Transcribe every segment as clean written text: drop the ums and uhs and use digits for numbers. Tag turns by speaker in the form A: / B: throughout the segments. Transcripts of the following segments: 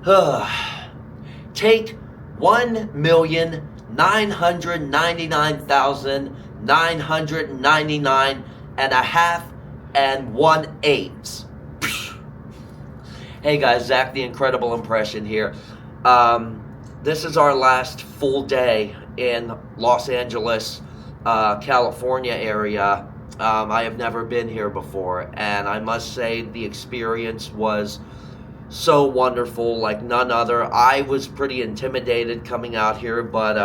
A: Take 1,999,999 and a half and 1/8. Hey guys, Zach the Incredible Impression here. This is our last full day in Los Angeles, California area. I have never been here before, and I must say the experience was so wonderful, like none other. I was pretty intimidated coming out here, but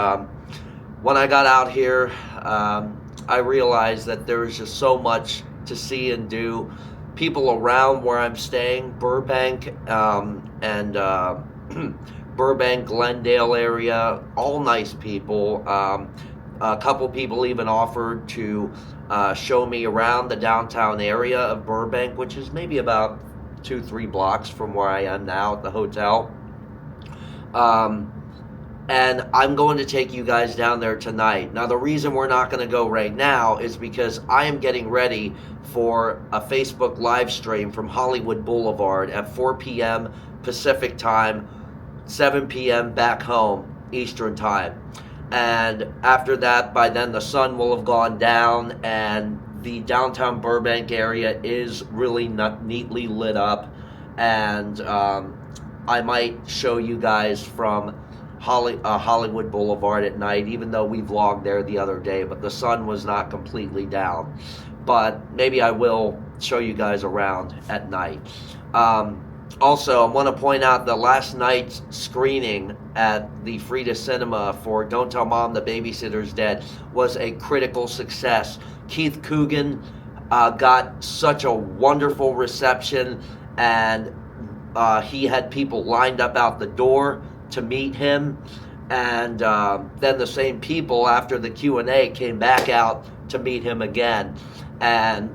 A: when I got out here, I realized that there was just so much to see and do. People around where I'm staying, Burbank and Burbank, Glendale area, all nice people. A couple people even offered to show me around the downtown area of Burbank, which is maybe about 2-3 blocks from where I am now at the hotel. And I'm going to take you guys down there tonight. Now, the reason we're not going to go right now is because I am getting ready for a Facebook live stream from Hollywood Boulevard at 4 p.m. Pacific time, 7 p.m. back home Eastern time. And after that, by then the sun will have gone down, and the downtown Burbank area is really neatly lit up. And I might show you guys from Hollywood Boulevard at night, even though we vlogged there the other day, but the sun was not completely down. But maybe I will show you guys around at night. Also, I want to point out that last night's screening at the Frida Cinema for Don't Tell Mom the Babysitter's Dead was a critical success. Keith Coogan got such a wonderful reception, and he had people lined up out the door to meet him, and then the same people after the Q&A came back out to meet him again. And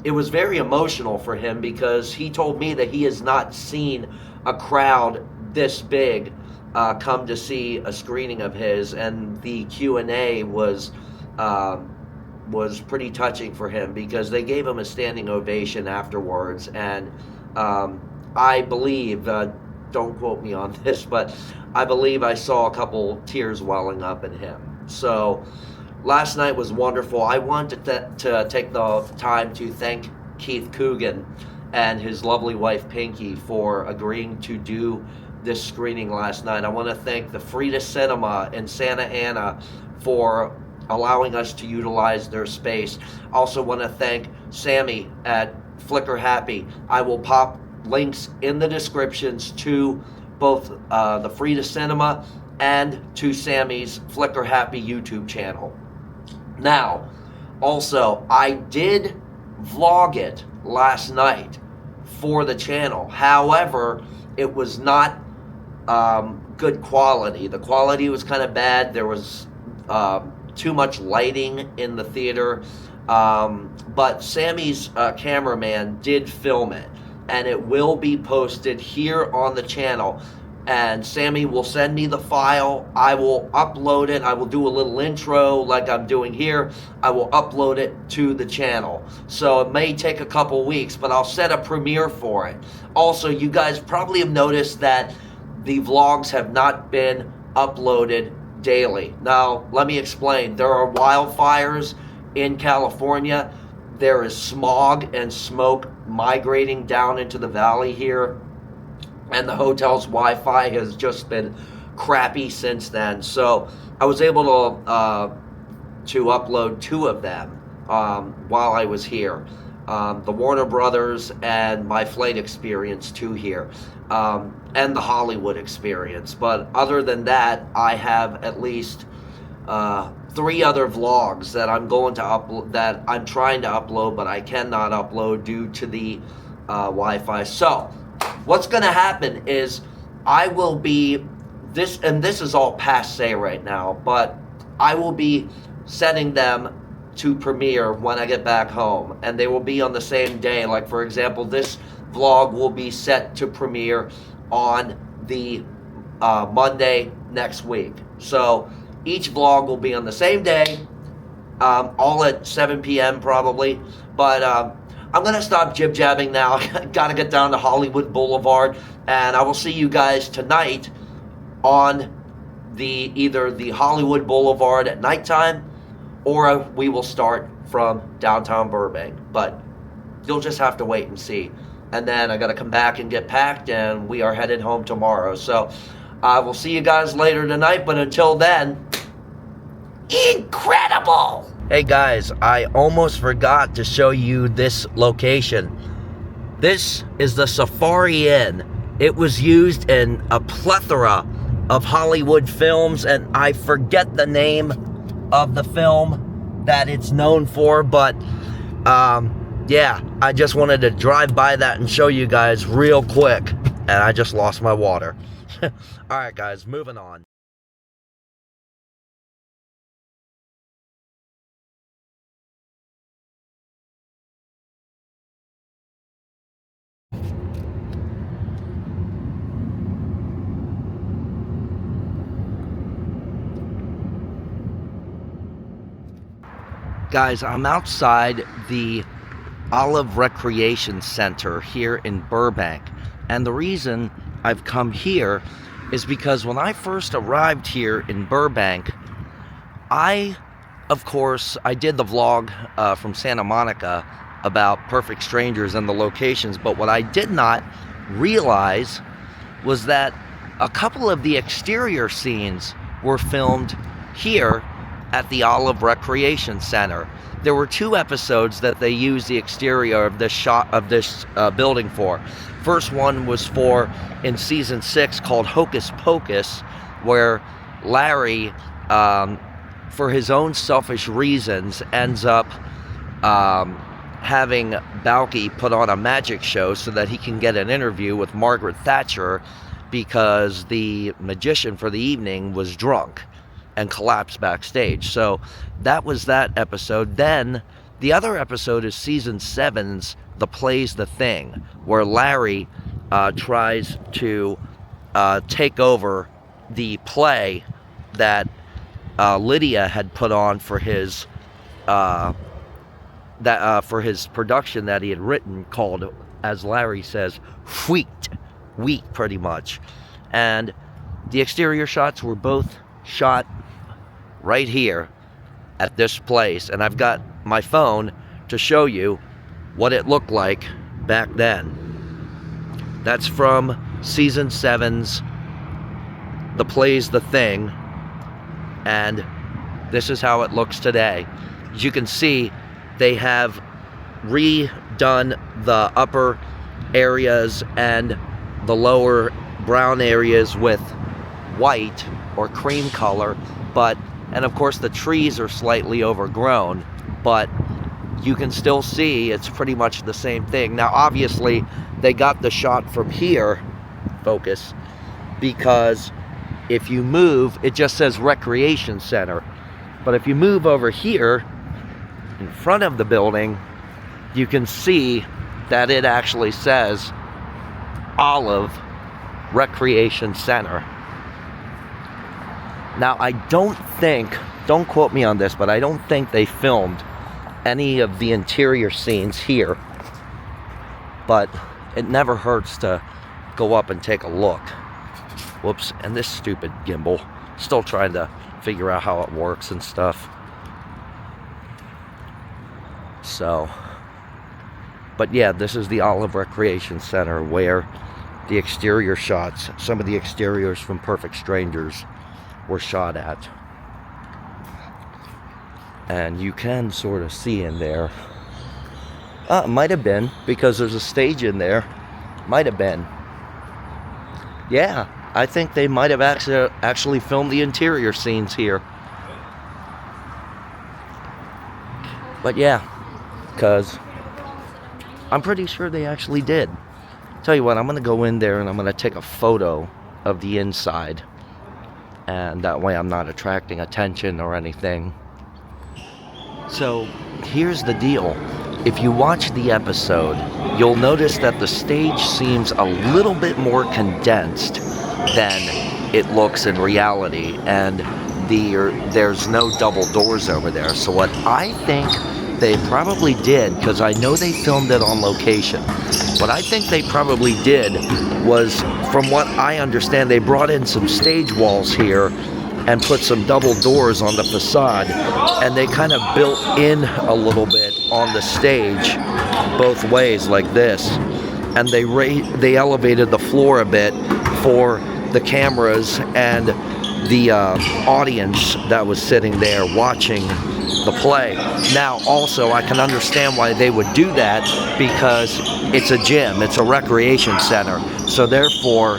A: it was very emotional for him, because he told me that he has not seen a crowd this big come to see a screening of his, and the Q&A was pretty touching for him, because they gave him a standing ovation afterwards. And I believe, don't quote me on this, but I believe I saw a couple tears welling up in him. So last night was wonderful. I wanted to take the time to thank Keith Coogan and his lovely wife Pinky for agreeing to do this screening last night. I want to thank the Frida Cinema in Santa Ana for allowing us to utilize their space. I also want to thank Sammy at Flicker Happy. I will pop links in the descriptions to both the Frida Cinema and to Sammy's Flicker Happy YouTube channel. Now, also, I did vlog it last night for the channel. However, it was not good quality. The quality was kind of bad. There was too much lighting in the theater. But Sammy's cameraman did film it, and it will be posted here on the channel. And Sammy will send me the file. I will upload it. I will do a little intro like I'm doing here. I will upload it to the channel. So it may take a couple weeks, but I'll set a premiere for it. Also, you guys probably have noticed that the vlogs have not been uploaded daily. Now, let me explain. There are wildfires in California. There is smog and smoke migrating down into the valley here, and the hotel's Wi-Fi has just been crappy since then. So I was able to upload 2 of them while I was here. The Warner Brothers and My Flight Experience 2 here, and the Hollywood Experience. But other than that, I have at least 3 other vlogs that I'm going to upload, that I'm trying to upload, but I cannot upload due to the Wi-Fi. So what's going to happen is I will be this, and this is all passe right now, but I will be setting them to premiere when I get back home, and they will be on the same day. Like, for example, this vlog will be set to premiere on the Monday next week. So each vlog will be on the same day, all at 7 p.m. probably. But I'm going to stop jib-jabbing now. Got to get down to Hollywood Boulevard, and I will see you guys tonight on either the Hollywood Boulevard at nighttime, or we will start from downtown Burbank. But you'll just have to wait and see. And then I got to come back and get packed, and we are headed home tomorrow. So I will see you guys later tonight, but until then, incredible! Hey guys, I almost forgot to show you this location. This is the Safari Inn. It was used in a plethora of Hollywood films, and I forget the name of the film that it's known for, but yeah, I just wanted to drive by that and show you guys real quick, and I just lost my water. Alright guys, moving on. Guys, I'm outside the Olive Recreation Center here in Burbank, and the reason I've come here is because when I first arrived here in Burbank, of course, I did the vlog from Santa Monica about Perfect Strangers and the locations, but what I did not realize was that a couple of the exterior scenes were filmed here at the Olive Recreation Center. There were 2 episodes that they used the exterior of this building for. First one was in season 6 called Hocus Pocus, where Larry, for his own selfish reasons, ends up having Balki put on a magic show so that he can get an interview with Margaret Thatcher, because the magician for the evening was drunk and collapsed backstage. So that was that episode. Then the other episode is season 7's The Play's the Thing, where Larry tries to take over the play that Lydia had put on for his production that he had written, called, as Larry says, Wheat, pretty much. And the exterior shots were both shot right here at this place, and I've got my phone to show you what it looked like back then. That's from season 7's The Play's the Thing, and this is how it looks today. As you can see, they have redone the upper areas and the lower brown areas with white or cream color, and of course the trees are slightly overgrown, but you can still see it's pretty much the same thing. Now obviously they got the shot from here, focus, because if you move, it just says Recreation Center, but if you move over here in front of the building, you can see that it actually says Olive Recreation Center. Now, I don't quote me on this, but I don't think they filmed any of the interior scenes here. But it never hurts to go up and take a look. Whoops, and this stupid gimbal. Still trying to figure out how it works and stuff. So, but yeah, this is the Olive Recreation Center, where the exterior shots, some of the exteriors from Perfect Strangers, were shot at. And you can sort of see in there. Might have been, because there's a stage in there. Might have been. Yeah, I think they might have actually filmed the interior scenes here. But yeah, because I'm pretty sure they actually did. Tell you what, I'm going to go in there and I'm going to take a photo of the inside. And that way I'm not attracting attention or anything. So here's the deal. If you watch the episode, you'll notice that the stage seems a little bit more condensed than it looks in reality, and there's no double doors over there. So what I think they probably did, because I know they filmed it on location. What I think they probably did was, from what I understand, they brought in some stage walls here and put some double doors on the facade, and they kind of built in a little bit on the stage both ways like this, and they elevated the floor a bit for the cameras and the audience that was sitting there watching the play. Now also I can understand why they would do that, because it's a gym, it's a recreation center, so therefore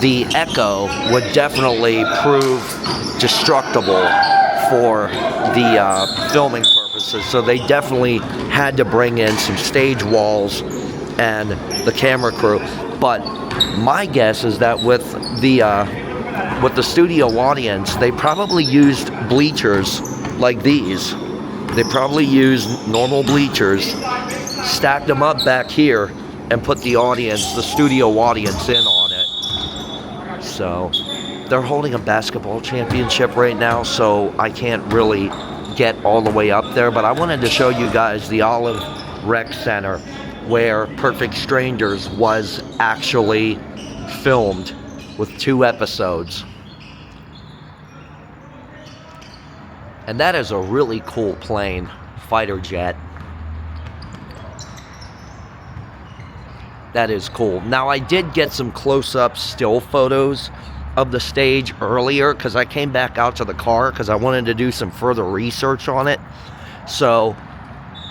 A: the echo would definitely prove destructible for the filming purposes. So they definitely had to bring in some stage walls and the camera crew. But my guess is that with the studio audience, they probably used bleachers like these. They probably used normal bleachers, stacked them up back here, and put the audience, the studio audience, in on it. So they're holding a basketball championship right now, so I can't really get all the way up there, but I wanted to show you guys the Olive Rec Center where Perfect Strangers was actually filmed, with 2 episodes. And that is a really cool plane, fighter jet. That is cool. Now I did get some close-up still photos of the stage earlier, because I came back out to the car because I wanted to do some further research on it. So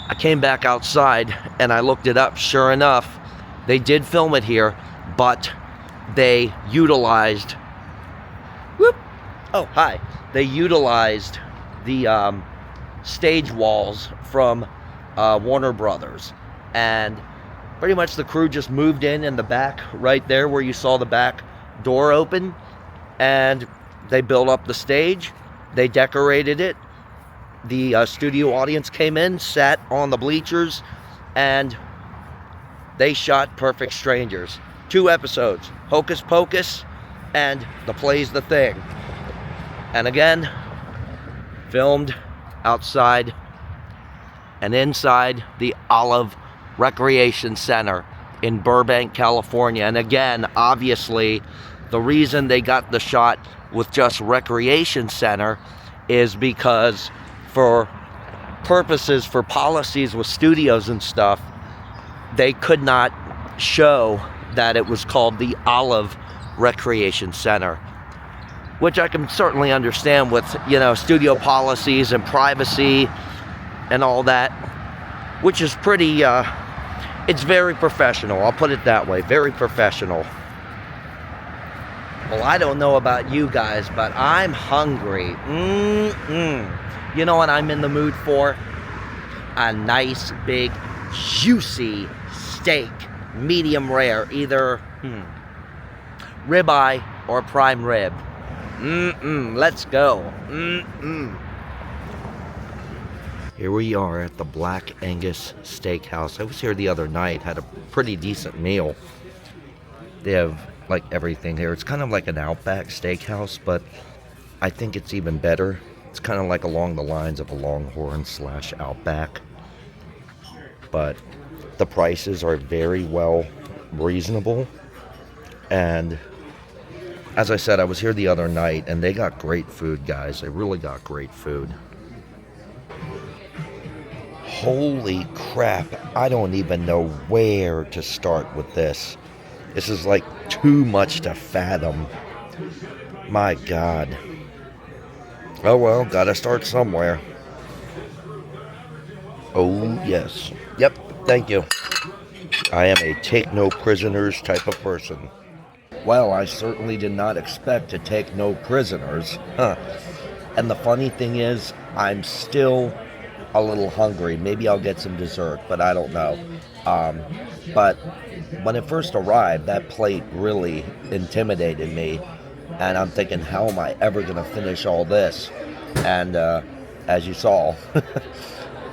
A: I came back outside and I looked it up. Sure enough, they did film it here, but they utilized they utilized the stage walls from Warner Brothers, and pretty much the crew just moved in the back right there where you saw the back door open, and they built up the stage, they decorated it, the studio audience came in, sat on the bleachers, and they shot Perfect Strangers. 2 episodes, Hocus Pocus and The Play's the Thing. And again, filmed outside and inside the Olive Recreation Center in Burbank, California. And again, obviously, the reason they got the shot with just Recreation Center is because for purposes, for policies with studios and stuff, they could not show that it was called the Olive Recreation Center, which I can certainly understand with, you know, studio policies and privacy and all that, which is pretty, it's very professional, I'll put it that way, very professional. Well, I don't know about you guys, but I'm hungry. You know what I'm in the mood for? A nice, big, juicy steak, medium rare, either ribeye or prime rib. Let's go. Here we are at the Black Angus Steakhouse. I was here the other night, had a pretty decent meal. They have like everything here. It's kind of like an Outback Steakhouse, but I think it's even better. It's kind of like along the lines of a Longhorn / Outback. But the prices are very well reasonable. And as I said, I was here the other night, and they got great food, guys. They really got great food. Holy crap, I don't even know where to start with this. This is like too much to fathom. My God. Oh well, gotta start somewhere. Oh yes. Yep, thank you. I am a take no prisoners type of person. Well, I certainly did not expect to take no prisoners. And the funny thing is, I'm still a little hungry. Maybe I'll get some dessert, but I don't know. But when it first arrived, that plate really intimidated me. And I'm thinking, how am I ever going to finish all this? And as you saw,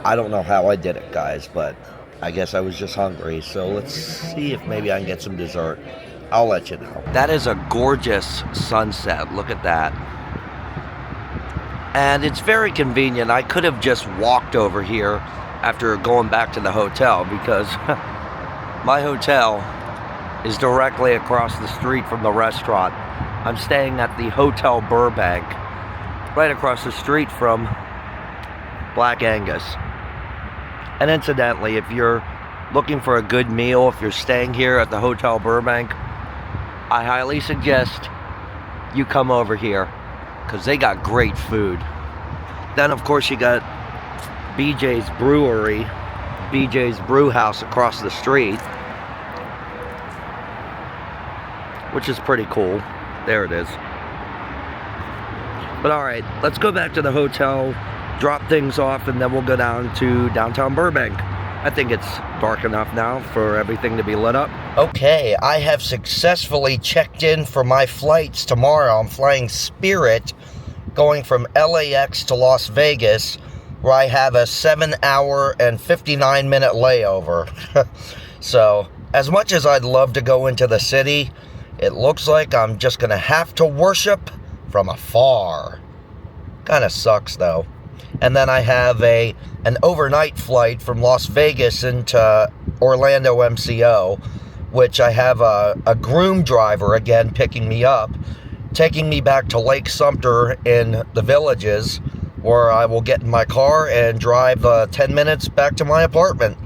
A: I don't know how I did it, guys, but I guess I was just hungry. So let's see if maybe I can get some dessert. I'll let you know. That is a gorgeous sunset. Look at that. And it's very convenient. I could have just walked over here after going back to the hotel, because my hotel is directly across the street from the restaurant. I'm staying at the Hotel Burbank, right across the street from Black Angus. And incidentally, if you're looking for a good meal, if you're staying here at the Hotel Burbank, I highly suggest you come over here, because they got great food. Then of course you got BJ's Brewery, BJ's Brew House across the street, which is pretty cool. There it is. But alright, let's go back to the hotel, drop things off, and then we'll go down to downtown Burbank. I think it's dark enough now for everything to be lit up. Okay, I have successfully checked in for my flights tomorrow. I'm flying Spirit, going from LAX to Las Vegas, where I have a 7-hour and 59-minute layover. So, as much as I'd love to go into the city, it looks like I'm just going to have to worship from afar. Kind of sucks, though. And then I have an overnight flight from Las Vegas into Orlando MCO, which I have a groom driver, again, picking me up, taking me back to Lake Sumter in the Villages, where I will get in my car and drive 10 minutes back to my apartment.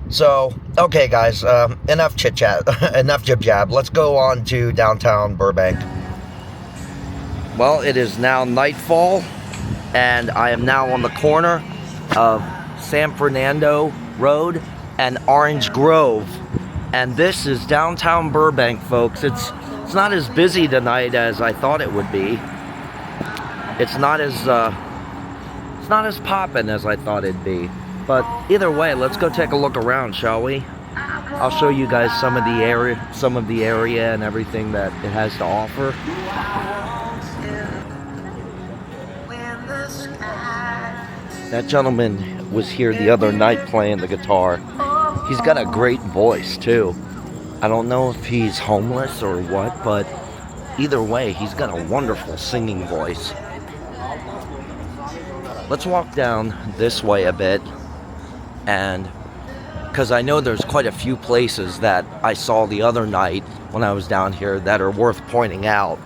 A: So, okay guys, enough chit-chat, enough jib-jab. Let's go on to downtown Burbank. Well, it is now nightfall, and I am now on the corner of San Fernando Road and Orange Grove. And this is downtown Burbank, folks. It's not as busy tonight as I thought it would be. It's not as poppin' as I thought it'd be. But either way, let's go take a look around, shall we? I'll show you guys some of the area and everything that it has to offer. That gentleman was here the other night playing the guitar. He's got a great voice too. I don't know if he's homeless or what, but either way, he's got a wonderful singing voice. Let's walk down this way a bit, and because I know there's quite a few places that I saw the other night when I was down here that are worth pointing out.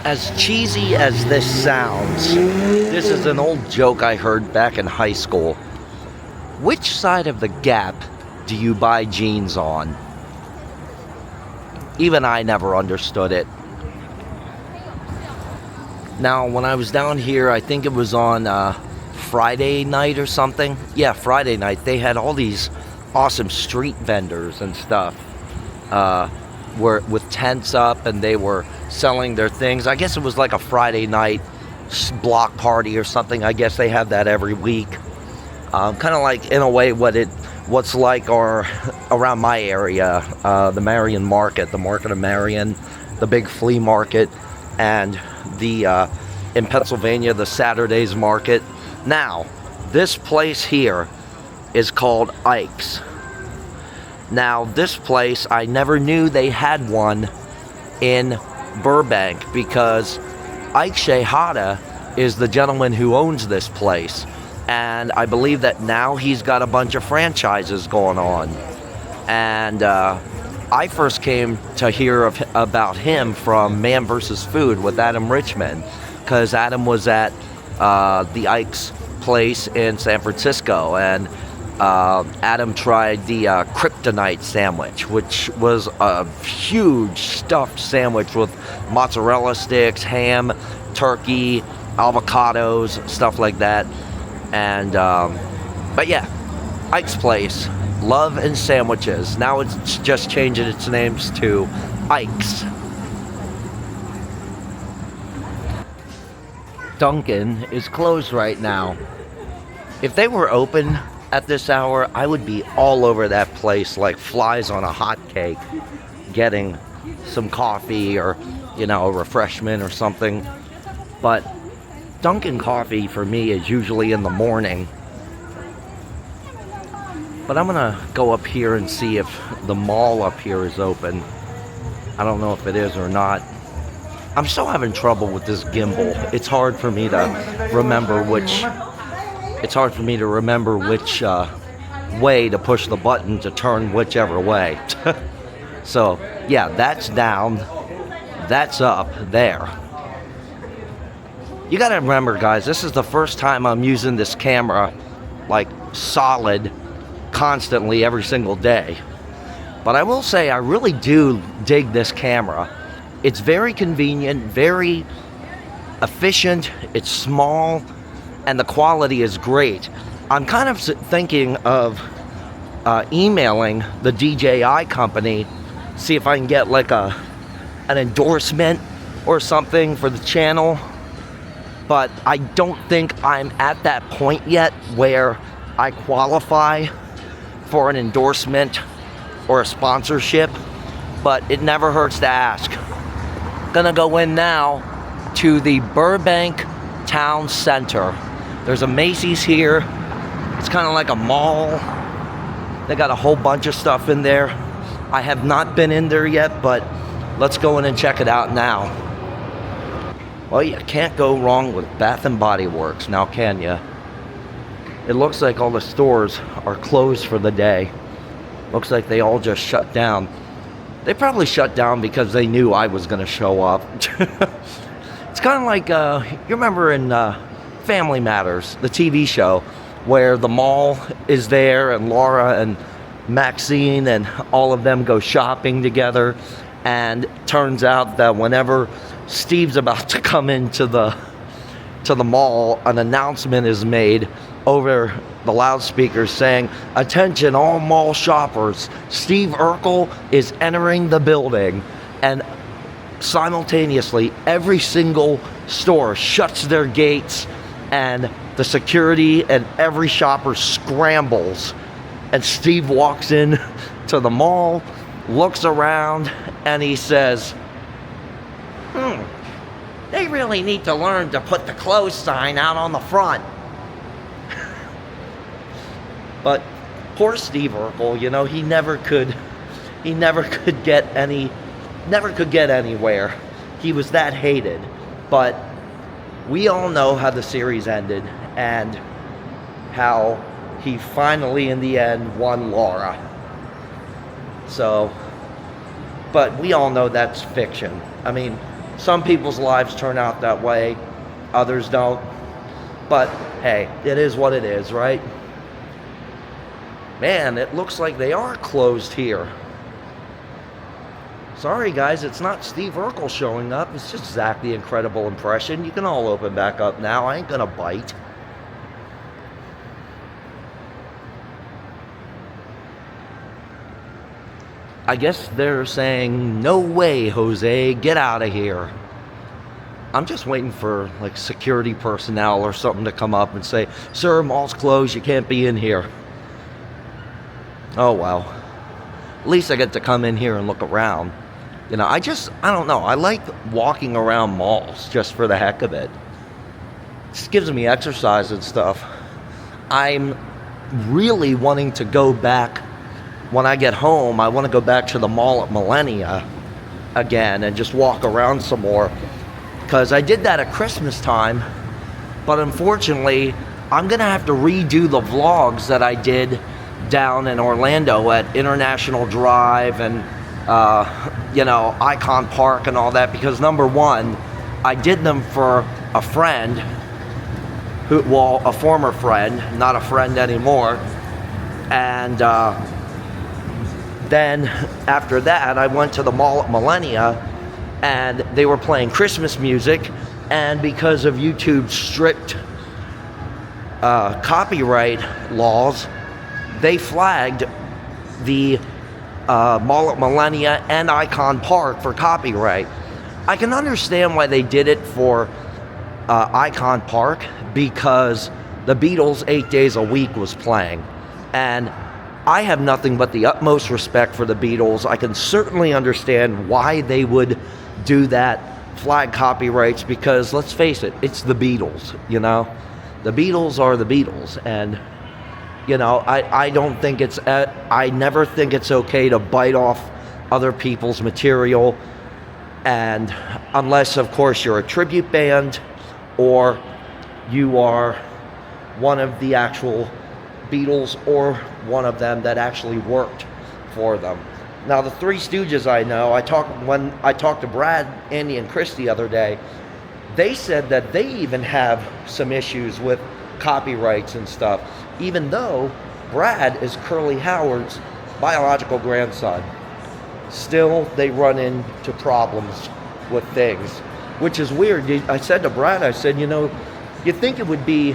A: As cheesy as this sounds, this is an old joke I heard back in high school. Which side of the gap do you buy jeans on? Even I never understood it. Now, when I was down here, I think it was on Friday night or something. Yeah, Friday night. They had all these awesome street vendors and stuff with tents up, and they were selling their things. I guess it was like a Friday night block party or something. I guess they have that every week. Kind of like, in a way, what's like around my area, the Marion Market, the Market of Marion, the big flea market, and in Pennsylvania, the Saturday's Market. Now, this place here is called Ike's. Now, this place, I never knew they had one in Burbank, because Ike Shehata is the gentleman who owns this place. And I believe that now he's got a bunch of franchises going on. And I first came to hear about him from Man vs. Food with Adam Richman, because Adam was at the Ike's place in San Francisco, and Adam tried the Kryptonite sandwich, which was a huge stuffed sandwich with mozzarella sticks, ham, turkey, avocados, stuff like that. And but yeah, Ike's Place, love and sandwiches. Now it's just changing its names to Ike's. Dunkin' is closed right now. If they were open at this hour, I would be all over that place like flies on a hot cake, getting some coffee or, a refreshment or something. But Dunkin' coffee for me is usually in the morning. But I'm gonna go up here and see if the mall up here is open. I don't know if it is or not. I'm still having trouble with this gimbal. It's hard for me to remember which it's hard for me to remember which way to push the button to turn whichever way. So, yeah, that's down. That's up there. You gotta remember, guys, this is the first time I'm using this camera, like, solid, constantly, every single day. But I will say, I really do dig this camera. It's very convenient, very efficient, it's small, and the quality is great. I'm kind of thinking of emailing the DJI company, see if I can get like an endorsement or something for the channel. But I don't think I'm at that point yet where I qualify for an endorsement or a sponsorship, but it never hurts to ask. Gonna go in now to the Burbank Town Center. There's a Macy's here. It's kind of like a mall. They got a whole bunch of stuff in there. I have not been in there yet, but let's go in and check it out now. Well, you can't go wrong with Bath & Body Works, now can you? It looks like all the stores are closed for the day. Looks like they all just shut down. They probably shut down because they knew I was going to show up. It's kind of like, you remember in Family Matters, the TV show, where the mall is there and Laura and Maxine and all of them go shopping together. And turns out that whenever Steve's about to come into the mall, an announcement is made over the loudspeakers saying, "Attention all mall shoppers, Steve Urkel is entering the building." And simultaneously, every single store shuts their gates and the security and every shopper scrambles. And Steve walks in to the mall, looks around, and he says, they really need to learn to put the closed sign out on the front. But poor Steve Urkel, you know, he never could get anywhere. He was that hated. But we all know how the series ended and how he finally in the end won Laura. So, but we all know that's fiction. I mean, some people's lives turn out that way, others don't. But hey, it is what it is, right? Man, it looks like they are closed here. Sorry guys, it's not Steve Urkel showing up, it's just Zach the Incredible Impression. You can all open back up now, I ain't gonna bite. I guess they're saying, "No way, Jose, get out of here." I'm just waiting for like security personnel or something to come up and say, "Sir, mall's closed, you can't be in here." Oh well. At least I get to come in here and look around. You know, I don't know. I like walking around malls just for the heck of it. It just gives me exercise and stuff. I'm really wanting to go back. When I get home, I want to go back to the mall at Millennia again and just walk around some more. Because I did that at Christmas time, but unfortunately, I'm going to have to redo the vlogs that I did down in Orlando at International Drive and, Icon Park and all that. Because number one, I did them for a friend, a former friend, not a friend anymore. And, then after that, I went to the mall at Millennia and they were playing Christmas music, and because of YouTube's strict copyright laws, they flagged the mall at Millennia and Icon Park for copyright. I can understand why they did it for Icon Park, because the Beatles' 8 Days a Week was playing, and I have nothing but the utmost respect for the Beatles. I can certainly understand why they would do that, flag copyrights, because let's face it, it's the Beatles, you know? The Beatles are the Beatles, and, you know, I don't think I never think it's okay to bite off other people's material, and unless, of course, you're a tribute band, or you are one of the actual Beatles or one of them that actually worked for them. Now the Three Stooges, when I talked to Brad, Andy, and Chris the other day, they said that they even have some issues with copyrights and stuff, even though Brad is Curly Howard's biological grandson. Still, they run into problems with things, which is weird. I said to Brad, I said, you think it would be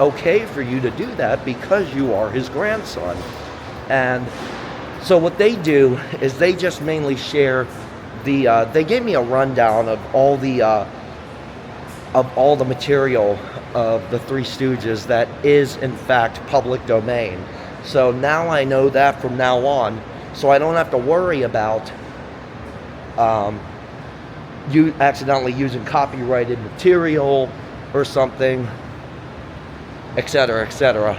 A: okay for you to do that because you are his grandson. And so what they do is they just mainly share they gave me a rundown of all the material of the Three Stooges that is in fact public domain. So now I know that from now on, so I don't have to worry about you accidentally using copyrighted material or something, etc., etc.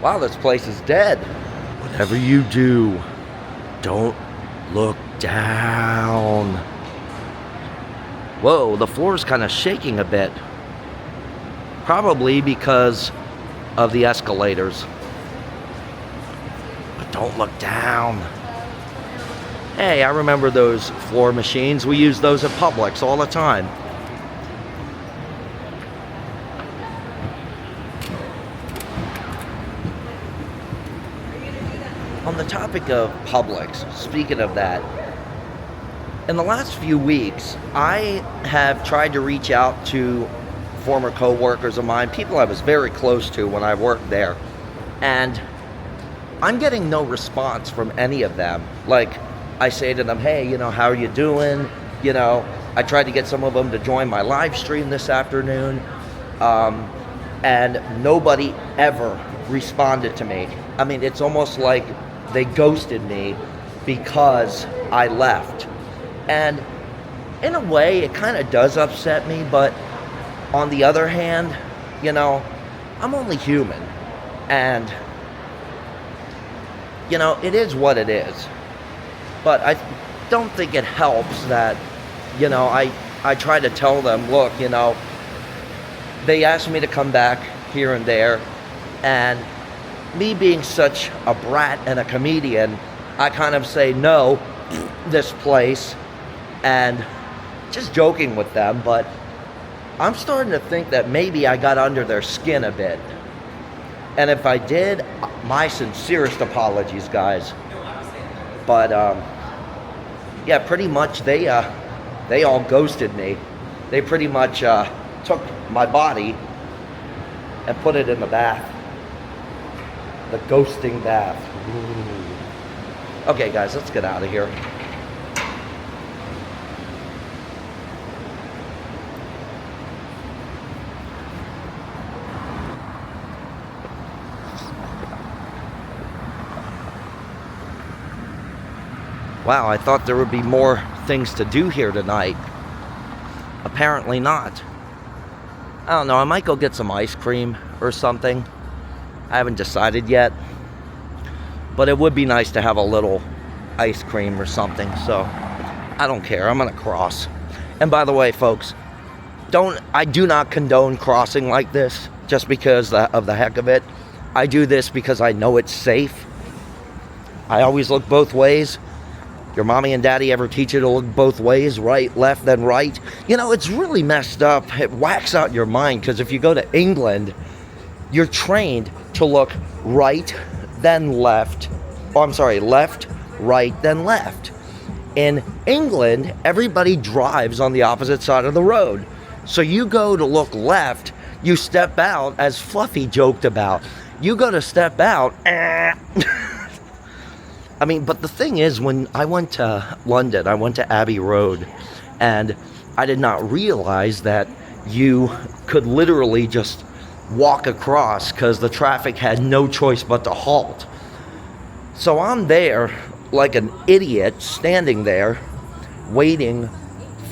A: Wow, this place is dead. Whatever you do, don't look down. Whoa, the floor's kind of shaking a bit. Probably because of the escalators. But don't look down. Hey, I remember those floor machines. We use those at Publix all the time. On the topic of Publix, speaking of that, in the last few weeks, I have tried to reach out to former co-workers of mine, people I was very close to when I worked there, and I'm getting no response from any of them. Like, I say to them, hey, how are you doing? I tried to get some of them to join my live stream this afternoon, and nobody ever responded to me. I mean, it's almost like they ghosted me because I left. And in a way, it kind of does upset me, but on the other hand, I'm only human. And, it is what it is. But I don't think it helps that, I try to tell them, look, they asked me to come back here and there, and me being such a brat and a comedian, I kind of say, no, this place, and just joking with them, but I'm starting to think that maybe I got under their skin a bit. And if I did, my sincerest apologies, guys. But, yeah, pretty much they all ghosted me. They pretty much took my body and put it in the bath. The ghosting bath. Ooh. Okay, guys, let's get out of here. Wow, I thought there would be more things to do here tonight. Apparently not. I don't know, I might go get some ice cream or something. I haven't decided yet. But it would be nice to have a little ice cream or something, so I don't care. I'm gonna cross. And by the way, folks, I do not condone crossing like this just because of the heck of it. I do this because I know it's safe. I always look both ways. Your mommy and daddy ever teach you to look both ways, right, left, then right? It's really messed up. It whacks out your mind, because if you go to England, you're trained to look right, then left. Oh, I'm sorry, left, right, then left. In England, everybody drives on the opposite side of the road. So you go to look left, you step out, as Fluffy joked about. You go to step out, I mean, but the thing is, when I went to London, I went to Abbey Road, and I did not realize that you could literally just walk across because the traffic had no choice but to halt. So I'm there like an idiot, standing there, waiting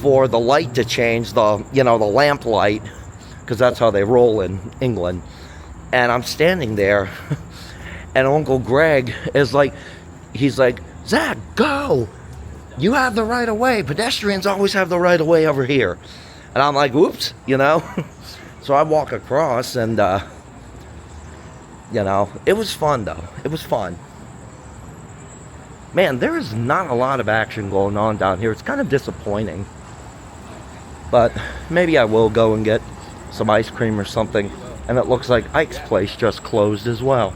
A: for the light to change, the lamp light, because that's how they roll in England. And I'm standing there, and Uncle Greg is like, he's like, Zach, go! You have the right of way. Pedestrians always have the right of way over here. And I'm like, whoops, So I walk across and, you know, it was fun though. It was fun. Man, there is not a lot of action going on down here. It's kind of disappointing. But maybe I will go and get some ice cream or something. And it looks like Ike's place just closed as well.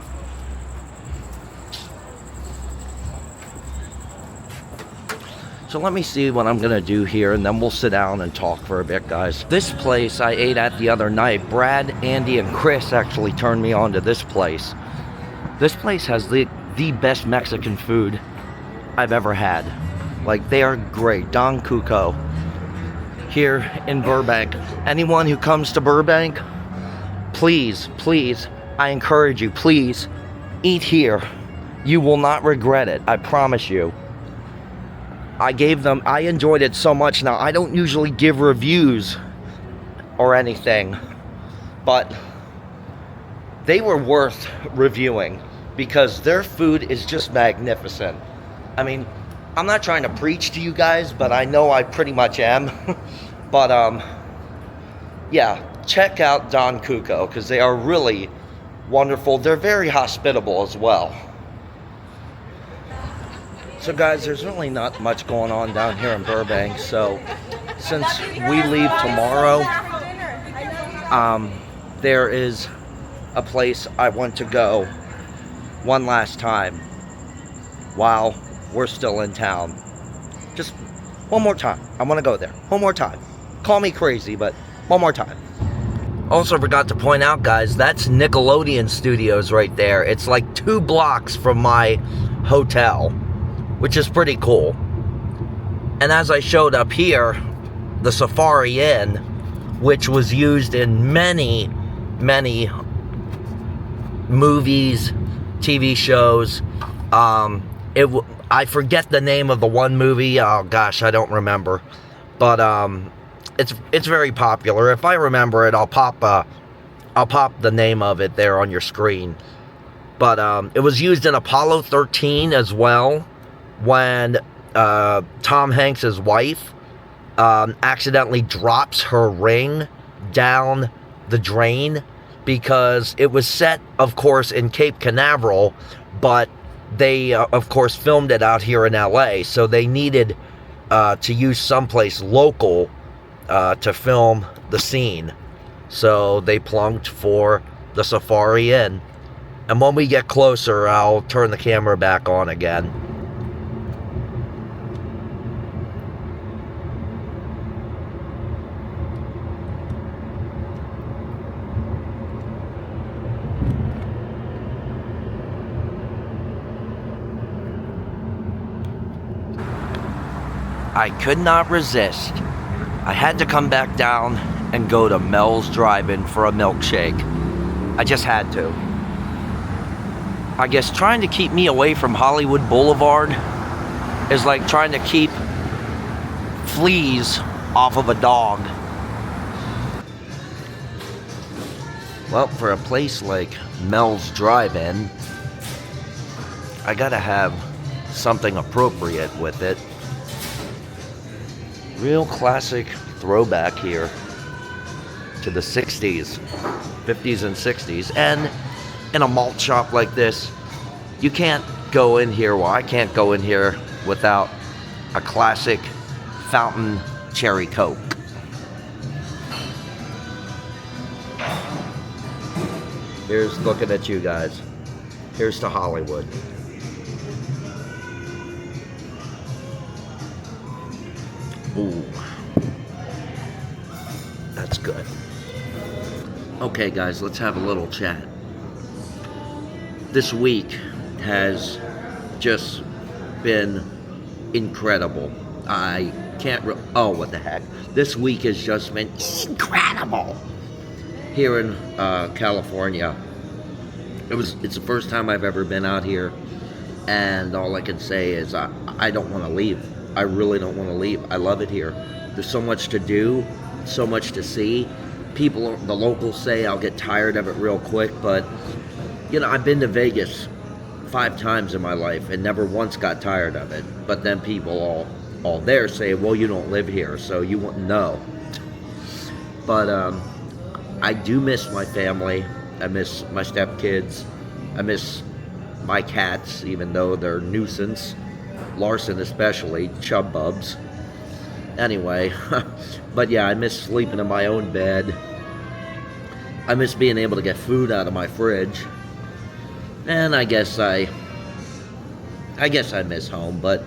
A: So let me see what I'm gonna do here, and then we'll sit down and talk for a bit, guys. This place I ate at the other night, Brad, Andy, and Chris actually turned me on to this place. This place has the best Mexican food I've ever had. Like, they are great. Don Cuco here in Burbank. Anyone who comes to Burbank, please, please, I encourage you, please, eat here. You will not regret it, I promise you. I enjoyed it so much. Now, I don't usually give reviews or anything, but they were worth reviewing because their food is just magnificent. I mean, I'm not trying to preach to you guys, but I know I pretty much am. But, yeah, check out Don Cuco because they are really wonderful. They're very hospitable as well. So guys, there's really not much going on down here in Burbank, so since we leave tomorrow, there is a place I want to go one last time while we're still in town. Just one more time. I want to go there. One more time. Call me crazy, but one more time. Also forgot to point out, guys, that's Nickelodeon Studios right there. It's like 2 blocks from my hotel, which is pretty cool. And as I showed up here, the Safari Inn, which was used in many, many movies, TV shows. I forget the name of the one movie. Oh gosh, I don't remember. But it's very popular. If I remember it, I'll pop the name of it there on your screen. But it was used in Apollo 13 as well, when Tom Hanks' wife accidentally drops her ring down the drain, because it was set, of course, in Cape Canaveral, but they, of course, filmed it out here in LA, so they needed to use someplace local to film the scene. So they plunked for the Safari Inn. And when we get closer, I'll turn the camera back on again. I could not resist. I had to come back down and go to Mel's Drive-In for a milkshake. I just had to. I guess trying to keep me away from Hollywood Boulevard is like trying to keep fleas off of a dog. Well, for a place like Mel's Drive-In, I gotta have something appropriate with it. Real classic throwback here to the 60s, 50s and 60s. And in a malt shop like this, you can't go in here, well, I can't go in here without a classic fountain cherry Coke. Here's looking at you guys. Here's to Hollywood. Ooh, that's good. Okay, guys, let's have a little chat. This week has just been incredible. I can't oh, what the heck. This week has just been incredible here in California. It's the first time I've ever been out here, and all I can say is I don't want to leave. I really don't want to leave. I love it here. There's so much to do, so much to see. People, the locals say I'll get tired of it real quick, but you know, I've been to Vegas 5 times in my life and never once got tired of it. But then people all there say, well, you don't live here, so you wouldn't know. But I do miss my family. I miss my stepkids. I miss my cats, even though they're nuisance. Larson especially, chub bubs. Anyway, but yeah, I miss sleeping in my own bed. I miss being able to get food out of my fridge. And I guess I miss home, but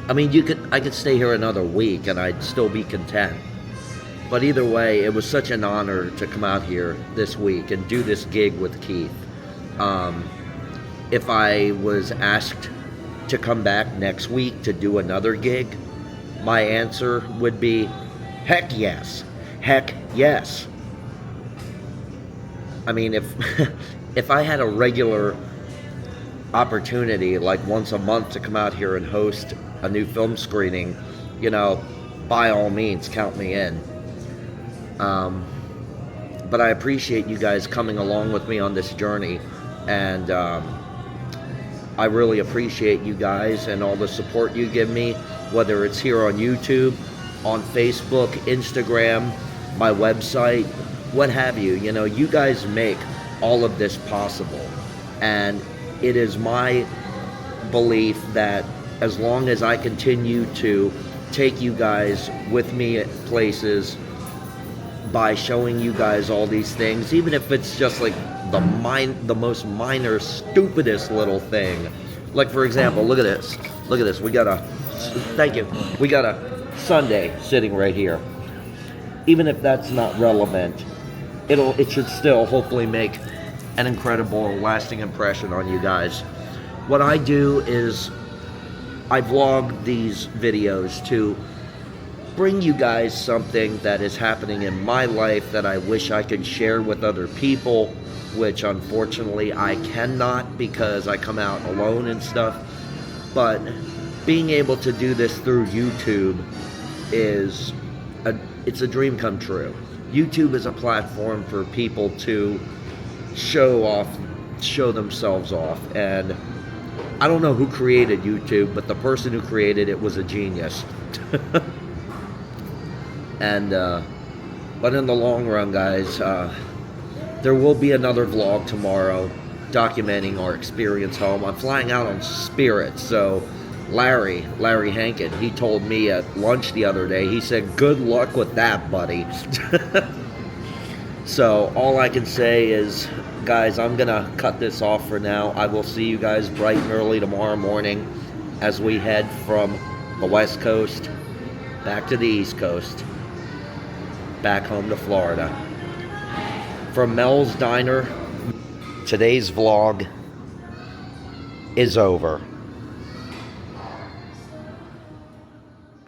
A: I mean, I could stay here another week and I'd still be content. But either way, it was such an honor to come out here this week and do this gig with Keith. If I was asked to come back next week to do another gig, my answer would be, heck yes. Heck yes. I mean, if I had a regular opportunity, like once a month, to come out here and host a new film screening, you know, by all means, count me in. But I appreciate you guys coming along with me on this journey, and I really appreciate you guys and all the support you give me, whether it's here on YouTube, on Facebook, Instagram, my website, what have you. You know, you guys make all of this possible, and it is my belief that as long as I continue to take you guys with me at places by showing you guys all these things, even if it's just like the most minor, stupidest little thing. Like, for example, look at this. Look at this. We got a sundae sitting right here. Even if that's not relevant, it should still hopefully make an incredible, lasting impression on you guys. What I do is I vlog these videos to bring you guys something that is happening in my life that I wish I could share with other people, which unfortunately I cannot because I come out alone and stuff. But being able to do this through YouTube it's a dream come true. YouTube is a platform for people to show themselves off, and I don't know who created YouTube, but the person who created it was a genius. And but in the long run, guys, there will be another vlog tomorrow documenting our experience home. I'm flying out on Spirit, so Larry Hankin, he told me at lunch the other day, he said, good luck with that, buddy. So all I can say is, guys, I'm gonna cut this off for now. I will see you guys bright and early tomorrow morning as we head from the West Coast back to the East Coast, back home to Florida. From Mel's Diner, today's vlog is over.